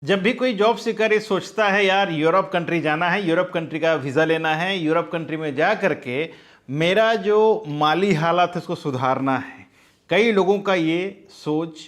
जब भी कोई जॉब सीकर ये सोचता है यार यूरोप कंट्री जाना है, यूरोप कंट्री का वीज़ा लेना है, यूरोप कंट्री में जा करके मेरा जो माली हालात है उसको सुधारना है। कई लोगों का ये सोच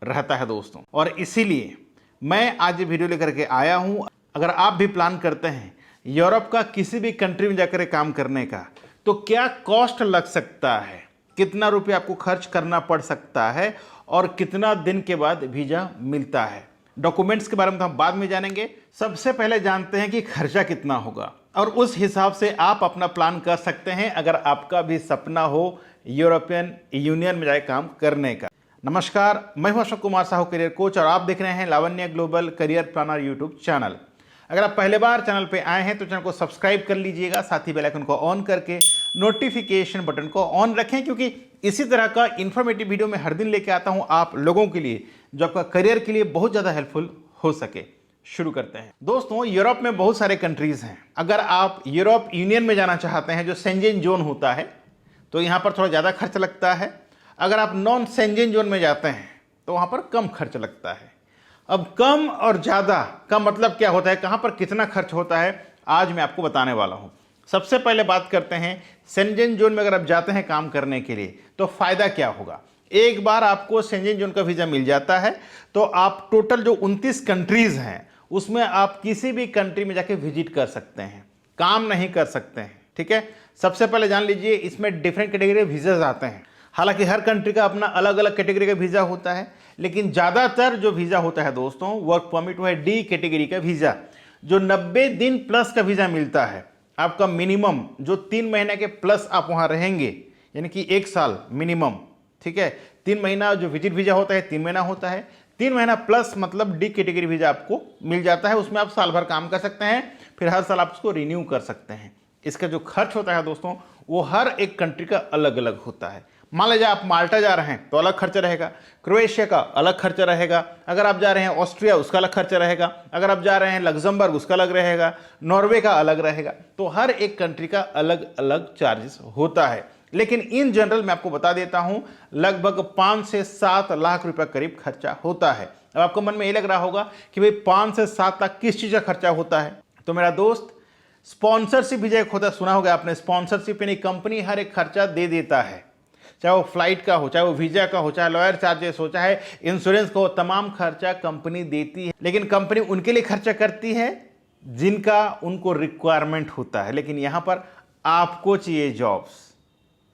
रहता है दोस्तों, और इसीलिए मैं आज ये वीडियो लेकर के आया हूँ। अगर आप भी प्लान करते हैं यूरोप का किसी भी कंट्री में जाकर काम करने का, तो क्या कॉस्ट लग सकता है, कितना रुपये आपको खर्च करना पड़ सकता है और कितना दिन के बाद वीज़ा मिलता है। डॉक्यूमेंट्स के बारे में तो हम बाद में जानेंगे। सबसे पहले जानते हैं कि खर्चा कितना होगा और उस हिसाब से आप अपना प्लान कर सकते हैं अगर आपका भी सपना हो यूरोपियन यूनियन में जाए काम करने का। नमस्कार, मैं हूं अशोक कुमार साहू, करियर कोच, और आप देख रहे हैं Lavanya global career planner YouTube channel. अगर आप पहले बार चैनल पे आए हैं तो चैनल को सब्सक्राइब कर लीजिएगा, साथ ही बेल आइकन को ऑन करके नोटिफिकेशन बटन को ऑन रखें, क्योंकि इसी तरह का इन्फॉर्मेटिव वीडियो मैं हर दिन लेके आता हूं आप लोगों के लिए, जो आपका करियर के लिए बहुत ज़्यादा हेल्पफुल हो सके। शुरू करते हैं दोस्तों। यूरोप में बहुत सारे कंट्रीज़ हैं। अगर आप यूरोप यूनियन में जाना चाहते हैं, जो सेंजेन जोन होता है, तो यहाँ पर थोड़ा ज़्यादा खर्च लगता है। अगर आप नॉन सेंजेन जोन में जाते हैं तो वहाँ पर कम खर्च लगता है। अब कम और ज़्यादा का मतलब क्या होता है, कहाँ पर कितना खर्च होता है, आज मैं आपको बताने वाला हूँ। सबसे पहले बात करते हैं सेंजेन जोन में अगर आप जाते हैं काम करने के लिए तो फ़ायदा क्या होगा। एक बार आपको सेंजेन जोन का वीज़ा मिल जाता है तो आप टोटल जो 29 कंट्रीज़ हैं उसमें आप किसी भी कंट्री में जाके विजिट कर सकते हैं, काम नहीं कर सकते हैं। ठीक है, सबसे पहले जान लीजिए इसमें डिफरेंट कैटेगरी वीज़ाज आते हैं। हालांकि हर कंट्री का अपना अलग अलग कैटेगरी का वीज़ा होता है, लेकिन ज़्यादातर जो वीज़ा होता है दोस्तों, वर्क परमिट है डी कैटेगरी का वीज़ा, जो 90 दिन प्लस का वीज़ा मिलता है। आपका मिनिमम जो 3 महीने के प्लस आप वहाँ रहेंगे, यानी कि 1 साल मिनिमम। ठीक है, 3 महीना जो विजिट वीज़ा होता है 3 महीना होता है, 3 महीना प्लस मतलब डी कैटेगरी वीज़ा आपको मिल जाता है। उसमें आप साल भर काम कर सकते हैं, फिर हर साल आप उसको रिन्यू कर सकते हैं। इसका जो खर्च होता है दोस्तों, वो हर एक कंट्री का अलग अलग होता है। मान लीजिए आप माल्टा जा रहे हैं तो अलग खर्चा रहेगा, क्रोएशिया का अलग खर्चा रहेगा, अगर आप जा रहे हैं ऑस्ट्रिया उसका अलग खर्चा रहेगा, अगर आप जा रहे हैं लग्जमबर्ग उसका अलग रहेगा, नॉर्वे का अलग रहेगा। तो हर एक कंट्री का अलग अलग चार्जेस होता है। लेकिन इन जनरल मैं आपको बता देता हूं, लगभग 5 से 7 लाख रुपए करीब खर्चा होता है। अब आपको मन में ये लग रहा होगा कि भाई 5 से 7 लाख किस चीज़ का खर्चा होता है, तो मेरा दोस्त स्पॉन्सरशिप वीजा एक होता है, सुना होगा आपने। स्पॉन्सरशिप यानी कंपनी हर एक खर्चा दे देता है, चाहे वो फ्लाइट का हो, चाहे वो वीजा का हो, चाहे लॉयर चार्जेस हो, चाहे इंश्योरेंस का हो, तमाम खर्चा कंपनी देती है। लेकिन कंपनी उनके लिए खर्चा करती है जिनका उनको रिक्वायरमेंट होता है, लेकिन यहाँ पर आपको चाहिए जॉब्स।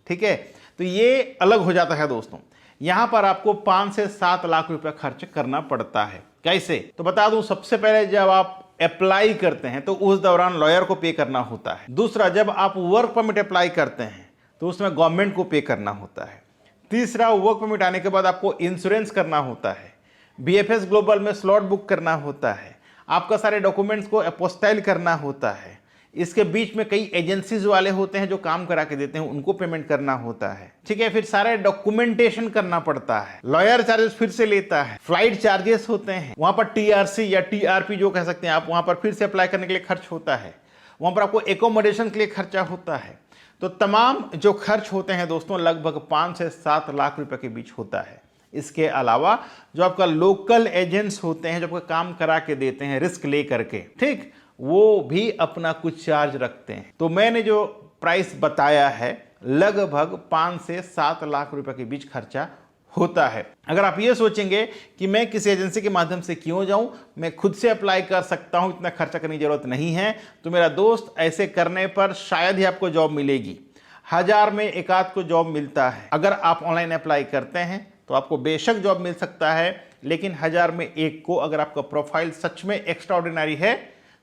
ठीक है, तो ये अलग हो जाता है दोस्तों। यहाँ पर आपको 5 से 7 लाख रुपए खर्च करना पड़ता है। कैसे, तो बता दूं, सबसे पहले जब आप अप्लाई करते हैं तो उस दौरान लॉयर को पे करना होता है। दूसरा, जब आप वर्क परमिट अप्लाई करते हैं तो उसमें गवर्नमेंट को पे करना होता है। तीसरा, वर्क परमिट आने के बाद आपको इंश्योरेंस करना होता है, बीएफएस ग्लोबल में स्लॉट बुक करना होता है, आपका सारे डॉक्यूमेंट्स को अपोस्टाइल करना होता है। इसके बीच में कई एजेंसीज वाले होते हैं जो काम करा के देते हैं, उनको पेमेंट करना होता है। ठीक है, फिर सारे डॉक्यूमेंटेशन करना पड़ता है, लॉयर चार्जेस फिर से लेता है, फ्लाइट चार्जेस होते हैं, वहां पर टीआरसी या टीआरपी जो कह सकते हैं आप, वहां पर फिर से अप्लाई करने के लिए खर्च होता है, वहां पर आपको एकोमोडेशन के लिए खर्चा होता है। तो तमाम जो खर्च होते हैं दोस्तों, लगभग 5 से 7 लाख रुपए के बीच होता है। इसके अलावा जो आपका लोकल एजेंट्स होते हैं जो आपका काम करा के देते हैं रिस्क ले करके, ठीक, वो भी अपना कुछ चार्ज रखते हैं। तो मैंने जो प्राइस बताया है लगभग 5 से 7 लाख रुपए के बीच खर्चा होता है। अगर आप ये सोचेंगे कि मैं किसी एजेंसी के माध्यम से क्यों जाऊं, मैं खुद से अप्लाई कर सकता हूं, इतना खर्चा करने की जरूरत नहीं है, तो मेरा दोस्त, ऐसे करने पर शायद ही आपको जॉब मिलेगी। 1000 में एक आध को जॉब मिलता है। अगर आप ऑनलाइन अप्लाई करते हैं तो आपको बेशक जॉब मिल सकता है, लेकिन 1000 में एक को, अगर आपका प्रोफाइल सच में एक्स्ट्रा ऑर्डिनरी है,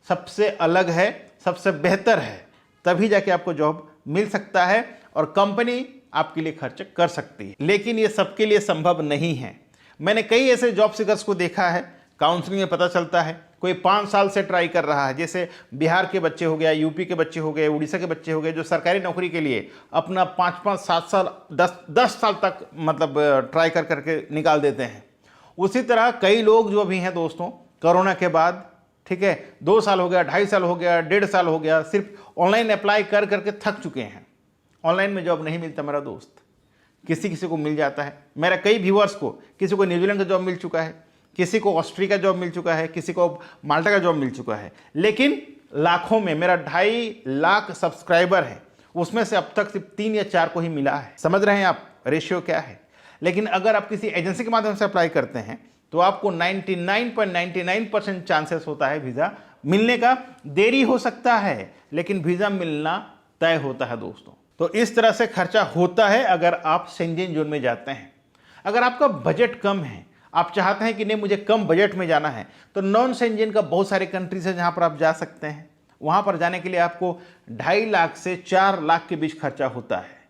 सबसे अलग है, सबसे बेहतर है, तभी जाके आपको जॉब मिल सकता है और कंपनी आपके लिए खर्च कर सकती है। लेकिन ये सबके लिए संभव नहीं है। मैंने कई ऐसे जॉब सीकर्स को देखा है, काउंसलिंग में पता चलता है कोई 5 साल से ट्राई कर रहा है, जैसे बिहार के बच्चे हो गया, यूपी के बच्चे हो गए, उड़ीसा के बच्चे हो गए, जो सरकारी नौकरी के लिए अपना 5-5, 7 साल, 10 साल तक मतलब ट्राई कर करके निकाल देते हैं। उसी तरह कई लोग जो भी हैं दोस्तों, कोरोना के बाद, ठीक है, 2 साल हो गया, 2.5 साल हो गया, 1.5 साल हो गया, सिर्फ ऑनलाइन अप्लाई कर करके थक चुके हैं। ऑनलाइन में जॉब नहीं मिलता मेरा दोस्त, किसी किसी को मिल जाता है। मेरा कई व्यूअर्स को, किसी को न्यूजीलैंड का जॉब मिल चुका है, किसी को ऑस्ट्रिया का जॉब मिल चुका है, किसी को माल्टा का जॉब मिल चुका है, लेकिन लाखों में मेरा 2.5 लाख सब्सक्राइबर है, उसमें से अब तक सिर्फ 3 या 4 को ही मिला है। समझ रहे हैं आप रेशियो क्या है। लेकिन अगर आप किसी एजेंसी के माध्यम से अप्लाई करते हैं तो आपको 99.99% चांसेस होता है वीज़ा मिलने का। देरी हो सकता है लेकिन वीज़ा मिलना तय होता है दोस्तों। तो इस तरह से खर्चा होता है अगर आप शेंजन जोन में जाते हैं। अगर आपका बजट कम है, आप चाहते हैं कि नहीं मुझे कम बजट में जाना है, तो नॉन शेंजन का बहुत सारे कंट्रीज है जहां पर आप जा सकते हैं। वहां पर जाने के लिए आपको 2.5 लाख से 4 लाख के बीच खर्चा होता है।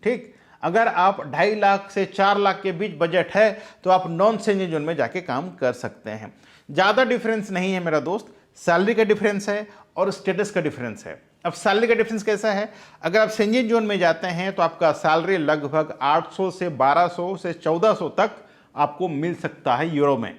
ठीक, अगर आप 2.5 लाख से 4 लाख के बीच बजट है तो आप नॉन शेंजन जोन में जाके काम कर सकते हैं। ज़्यादा डिफरेंस नहीं है मेरा दोस्त, सैलरी का डिफरेंस है और स्टेटस का डिफरेंस है। अब सैलरी का डिफरेंस कैसा है, अगर आप शेंजन जोन में जाते हैं तो आपका सैलरी लगभग 800 से 1200 से 1400 तक आपको मिल सकता है यूरो में।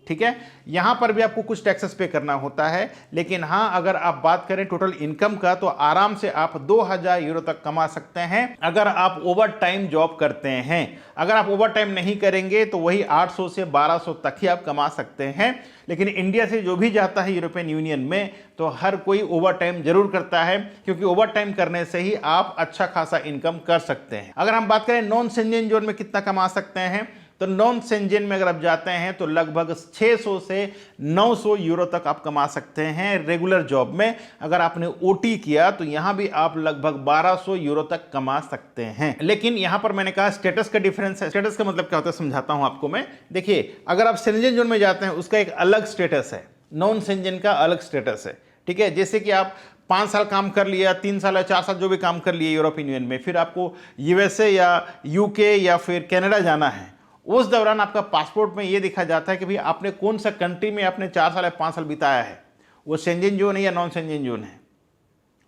ठीक है, यहां पर भी आपको कुछ टैक्सेस पे करना होता है, लेकिन हाँ अगर आप बात करें टोटल इनकम का तो आराम से आप 2000 यूरो तक कमा सकते हैं अगर आप ओवर टाइम जॉब करते हैं। अगर आप ओवर टाइम नहीं करेंगे तो वही 800 से 1200 तक ही आप कमा सकते हैं। लेकिन इंडिया से जो भी जाता है यूरोपियन यूनियन में तो हर कोई ओवर टाइम जरूर करता है, क्योंकि ओवर टाइम करने से ही आप अच्छा खासा इनकम कर सकते हैं। अगर हम बात करें नॉन शेंजन जोन में कितना कमा सकते हैं, तो नॉन शेंजन में अगर आप जाते हैं तो लगभग 600 से 900 यूरो तक आप कमा सकते हैं रेगुलर जॉब में। अगर आपने ओटी किया तो यहां भी आप लगभग 1200 यूरो तक कमा सकते हैं। लेकिन यहां पर मैंने कहा स्टेटस का डिफरेंस है। स्टेटस का मतलब क्या होता है समझाता हूं आपको मैं। देखिए, अगर आप शेंजन जोन में जाते हैं उसका एक अलग स्टेटस है, नॉन शेंजन का अलग स्टेटस है। ठीक है, जैसे कि आप 5 साल काम कर लिया, 3 साल या 4 साल जो भी काम कर लिए यूरोपियन यूनियन में, फिर आपको यूएसए या यूके या फिर कनाडा जाना है, उस दौरान आपका पासपोर्ट में यह दिखा जाता है कि भाई आपने कौन सा कंट्री में आपने 4 साल या 5 साल बिताया है, वो शेंजन जोन है या नॉन शेंजन जोन है।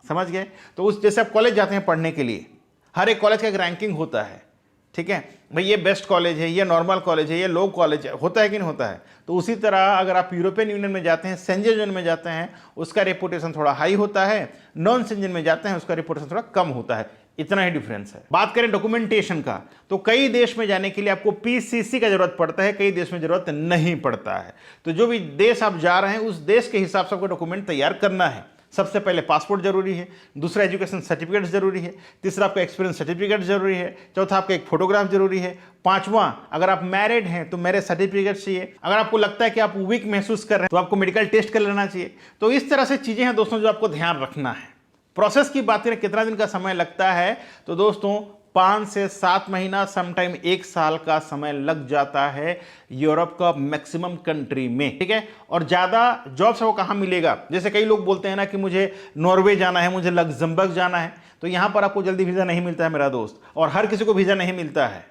समझ गए। तो उस जैसे आप कॉलेज जाते हैं पढ़ने के लिए, हर एक कॉलेज का एक रैंकिंग होता है। ठीक है भाई, ये बेस्ट कॉलेज है, ये नॉर्मल कॉलेज है, ये लो कॉलेज है, होता है कि नहीं होता है। तो उसी तरह अगर आप यूरोपियन यूनियन में जाते हैं, शेंजन जोन में जाते हैं, उसका रेपुटेशन थोड़ा हाई होता है। नॉन शेंजन में जाते हैं उसका रेपुटेशन थोड़ा कम होता है। इतना ही डिफरेंस है। बात करें डॉक्यूमेंटेशन का, तो कई देश में जाने के लिए आपको पीसीसी का जरूरत पड़ता है, कई देश में जरूरत नहीं पड़ता है। तो जो भी देश आप जा रहे हैं उस देश के हिसाब से आपको डॉक्यूमेंट तैयार करना है। सबसे पहले पासपोर्ट जरूरी है, दूसरा एजुकेशन सर्टिफिकेट जरूरी है, तीसरा आपका एक्सपीरियंस सर्टिफिकेट जरूरी है, चौथा आपका एक फोटोग्राफ जरूरी है, पांचवा अगर आप मैरिड हैं तो मैरिज सर्टिफिकेट चाहिए। अगर आपको लगता है कि आप वीक महसूस कर रहे हैं तो आपको मेडिकल टेस्ट कर लेना चाहिए। तो इस तरह से चीजें हैं दोस्तों जो आपको ध्यान रखना है। प्रोसेस की बात करें कितना दिन का समय लगता है, तो दोस्तों 5 से 7 महीना, समटाइम 1 साल का समय लग जाता है यूरोप का मैक्सिमम कंट्री में। ठीक है, और ज्यादा जॉब्स वो कहां मिलेगा, जैसे कई लोग बोलते हैं ना कि मुझे नॉर्वे जाना है, मुझे लग्जमबर्ग जाना है, तो यहां पर आपको जल्दी वीजा नहीं मिलता है मेरा दोस्त, और हर किसी को वीजा नहीं मिलता है।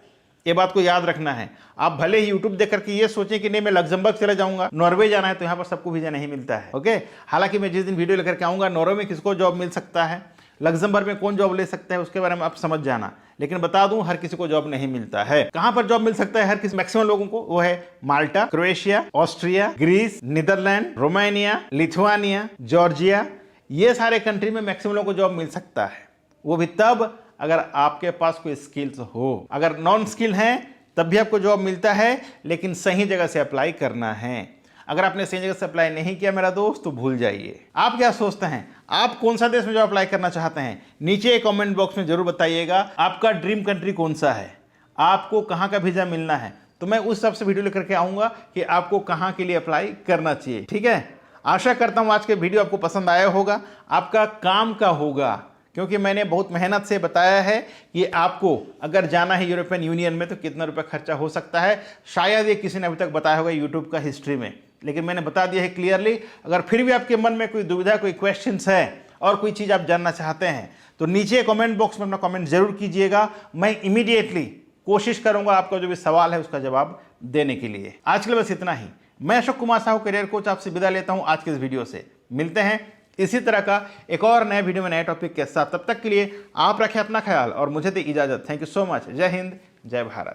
ये बात को याद रखना है। आप भले ही यूट्यूब देख करके ये सोचें कि नहीं मैं लग्जमबर्ग चला जाऊंगा, नॉर्वे जाना है, तो यहाँ पर सबको वीजा नहीं मिलता है। ओके, हालांकि मैं जिस दिन वीडियो लेकर के आऊंगा नॉर्वे में किसको जॉब मिल सकता है, लग्जमबर्ग में कौन जॉब ले सकता है, उसके बारे में आप समझ जाना। लेकिन बता दूं हर किसी को जॉब नहीं मिलता है। कहां पर जॉब मिल सकता है हर किसी मैक्सिमम लोगों को, वो है Malta, Croatia, Austria, Greece, Netherlands, Romania, Lithuania, Georgia, ये सारे कंट्री में मैक्सिमम लोगों को जॉब मिल सकता है। वो भी तब अगर आपके पास कोई स्किल्स हो। अगर नॉन स्किल हैं तब भी आपको जॉब मिलता है, लेकिन सही जगह से अप्लाई करना है। अगर आपने सही जगह से अप्लाई नहीं किया मेरा दोस्त तो भूल जाइए। आप क्या सोचते हैं, आप कौन सा देश में जॉब अप्लाई करना चाहते हैं, नीचे कमेंट बॉक्स में जरूर बताइएगा। आपका ड्रीम कंट्री कौन सा है, आपको कहां का वीजा मिलना है, तो मैं उस हिसाब से वीडियो लेकर के आऊंगा कि आपको कहां के लिए अप्लाई करना चाहिए। ठीक है, आशा करता हूं आज के वीडियो आपको पसंद आया होगा, आपका काम का होगा, क्योंकि मैंने बहुत मेहनत से बताया है कि आपको अगर जाना है यूरोपियन यूनियन में तो कितना रुपया खर्चा हो सकता है। शायद ये किसी ने अभी तक बताया होगा यूट्यूब का हिस्ट्री में, लेकिन मैंने बता दिया है क्लियरली। अगर फिर भी आपके मन में कोई दुविधा, कोई क्वेश्चंस है और कोई चीज़ आप जानना चाहते हैं तो नीचे कमेंट बॉक्स में अपना कमेंट जरूर कीजिएगा। मैं इमीडिएटली कोशिश करूंगा आपका जो भी सवाल है उसका जवाब देने के लिए। आज के लिए बस इतना ही। मैं अशोक कुमार साहू, करियर कोच, आपसे विदा लेता हूं आज के इस वीडियो से। मिलते हैं इसी तरह का एक और नए वीडियो में नए टॉपिक के साथ। तब तक के लिए आप रखें अपना ख्याल और मुझे दे इजाजत। Thank you so much. जय हिंद, जय भारत।